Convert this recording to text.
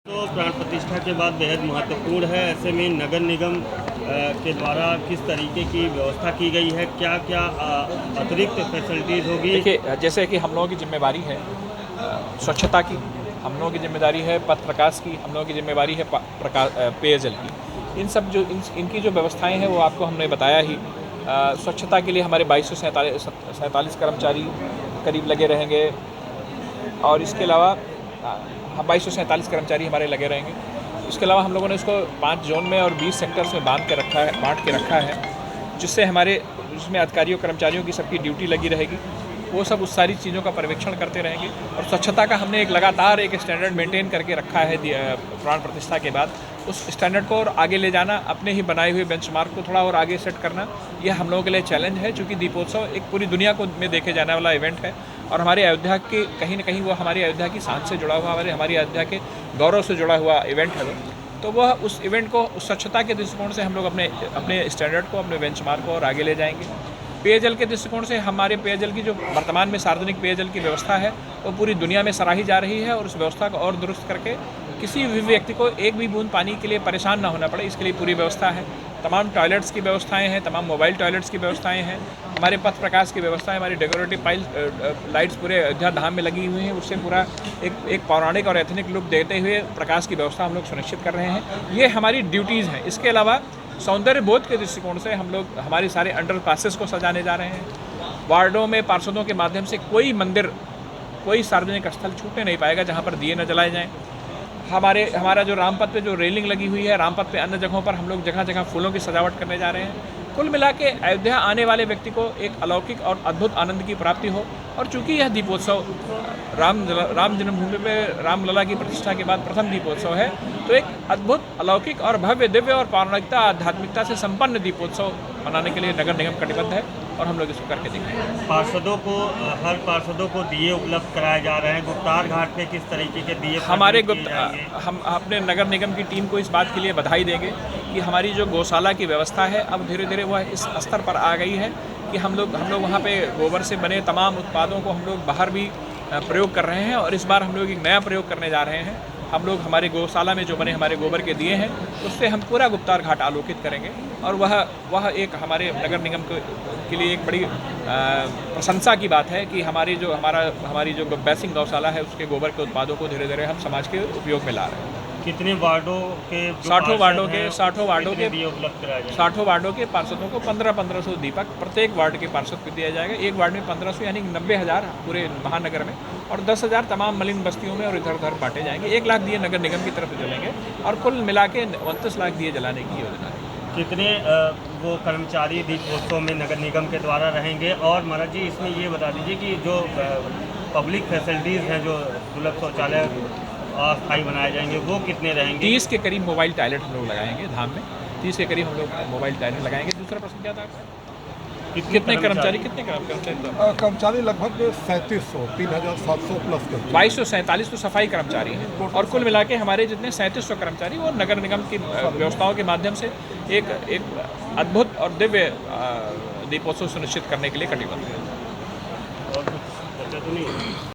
तो प्राण प्रतिष्ठा के बाद बेहद महत्वपूर्ण है। ऐसे में नगर निगम के द्वारा किस तरीके की व्यवस्था की गई है, क्या क्या अतिरिक्त फैसिलिटीज़ होगी? देखिए, जैसे कि हम लोगों की जिम्मेवारी है स्वच्छता की, हम लोगों की जिम्मेदारी है पथ प्रकाश की, हम लोगों की जिम्मेवारी है पेयजल की। इन सब जो इनकी जो व्यवस्थाएं हैं वो आपको हमने बताया ही। स्वच्छता के लिए हमारे 2247 कर्मचारी करीब लगे रहेंगे, और इसके अलावा 2247 कर्मचारी हमारे लगे रहेंगे। इसके अलावा हम लोगों ने इसको 5 जोन में और 20 सेक्टर्स में बांट के रखा है, जिससे जिसमें अधिकारियों कर्मचारियों की सबकी ड्यूटी लगी रहेगी। वो सब उस सारी चीज़ों का पर्यवेक्षण करते रहेंगे, और स्वच्छता का हमने एक लगातार एक स्टैंडर्ड मेंटेन करके रखा है प्राण प्रतिष्ठा के बाद। उस स्टैंडर्ड को और आगे ले जाना, अपने ही बनाए हुए बेंचमार्क को थोड़ा और आगे सेट करना, यह हम लोगों के लिए चैलेंज है, क्योंकि दीपोत्सव एक पूरी दुनिया में देखे जाने वाला इवेंट है, और हमारे अयोध्या के कहीं ना कहीं वो हमारी अयोध्या की शान से जुड़ा हुआ, हमारी अयोध्या के गौरव से जुड़ा हुआ इवेंट है वो। तो वह उस इवेंट को उस स्वच्छता के दृष्टिकोण से हम लोग अपने स्टैंडर्ड को, अपने बेंचमार्क को और आगे ले जाएंगे। पेयजल के दृष्टिकोण से हमारे पेयजल की जो वर्तमान में सार्वजनिक पेयजल की व्यवस्था है वो पूरी दुनिया में सराही जा रही है, और उस व्यवस्था को और दुरुस्त करके किसी भी व्यक्ति को एक भी बूंद पानी के लिए परेशान ना होना पड़े, इसके लिए पूरी व्यवस्था है। तमाम टॉयलेट्स की व्यवस्थाएं हैं, तमाम मोबाइल टॉयलेट्स की व्यवस्थाएं हैं, हमारे पथ प्रकाश की व्यवस्था है, हमारी डेकोरेटिव लाइट्स पूरे अयोध्या धाम में लगी हुई हैं। उससे पूरा एक पौराणिक और एथनिक लुक देते हुए प्रकाश की व्यवस्था हम लोग सुनिश्चित कर रहे हैं। ये हमारी ड्यूटीज़ हैं। इसके अलावा सौंदर्य बोध के दृष्टिकोण से हम लोग हमारे सारे अंडर पासेस को सजाने जा रहे हैं। वार्डों में पार्षदों के माध्यम से कोई मंदिर, कोई सार्वजनिक स्थल छूटने नहीं पाएगा जहाँ पर दिए न जलाए जाएँ। हमारा जो रामपथ पे जो रेलिंग लगी हुई है, रामपथ पे अन्य जगहों पर हम लोग जगह जगह फूलों की सजावट करने जा रहे हैं। कुल मिला के अयोध्या आने वाले व्यक्ति को एक अलौकिक और अद्भुत आनंद की प्राप्ति हो। और चूंकि यह दीपोत्सव राम जन्मभूमि में रामलला की प्रतिष्ठा के बाद प्रथम दीपोत्सव है, तो एक अद्भुत, अलौकिक और भव्य, दिव्य और पौराणिकता, आध्यात्मिकता से संपन्न दीपोत्सव मनाने के लिए नगर निगम कटिबद्ध है, और हम लोग इसको करके देंगे। हर पार्षदों को दिए उपलब्ध कराए जा रहे हैं। गुप्तार घाट पे किस तरीके के दिए हम अपने नगर निगम की टीम को इस बात के लिए बधाई देंगे कि हमारी जो गौशाला की व्यवस्था है अब धीरे धीरे वह इस स्तर पर आ गई है कि हम लोग वहाँ पे गोबर से बने तमाम उत्पादों को हम लोग बाहर भी प्रयोग कर रहे हैं। और इस बार हम लोग एक नया प्रयोग करने जा रहे हैं। हम लोग हमारे गौशाला में जो बने हमारे गोबर के दिए हैं, उससे हम पूरा गुप्तार घाट आलोकित करेंगे, और वह एक हमारे नगर निगम के लिए एक बड़ी प्रशंसा की बात है कि हमारी जो बैसिंग गौशाला है उसके गोबर के उत्पादों को धीरे धीरे हम समाज के उपयोग में ला रहे हैं। कितने वार्डों के 60 वार्डों के पार्षदों को 1500 दीपक प्रत्येक वार्ड के पार्षद को दिया जाएगा। एक वार्ड में 1500 यानी 90,000 पूरे महानगर में, और 10,000 तमाम मलिन बस्तियों में और इधर उधर बांटे जाएंगे। 1 लाख दिए नगर निगम की तरफ से जलेंगे, और कुल मिला के 29 लाख दिए जलाने की योजना है। कितने वो कर्मचारी दीपोत्सव में नगर निगम के द्वारा रहेंगे? और महाराज जी, इसमें ये बता दीजिए कि जो पब्लिक फैसिलिटीज़ हैं, जो सुलभ शौचालय अस्थायी बनाए जाएंगे, वो कितने रहेंगे? 30 के करीब मोबाइल टॉयलेट हम लोग लगाएंगे धाम में। 30 के करीब हम लोग मोबाइल टॉयलेट लगाएंगे। दूसरा प्रश्न क्या था? कितने कर्मचारी? कर्मचारी लगभग 3700, 3700 प्लस 2247 तो सफाई कर्मचारी हैं, और कुल मिला के हमारे जितने 3700 कर्मचारी वो नगर निगम की व्यवस्थाओं के माध्यम से एक अद्भुत और दिव्य दीपोत्सव सुनिश्चित करने के लिए कटिबद्ध है।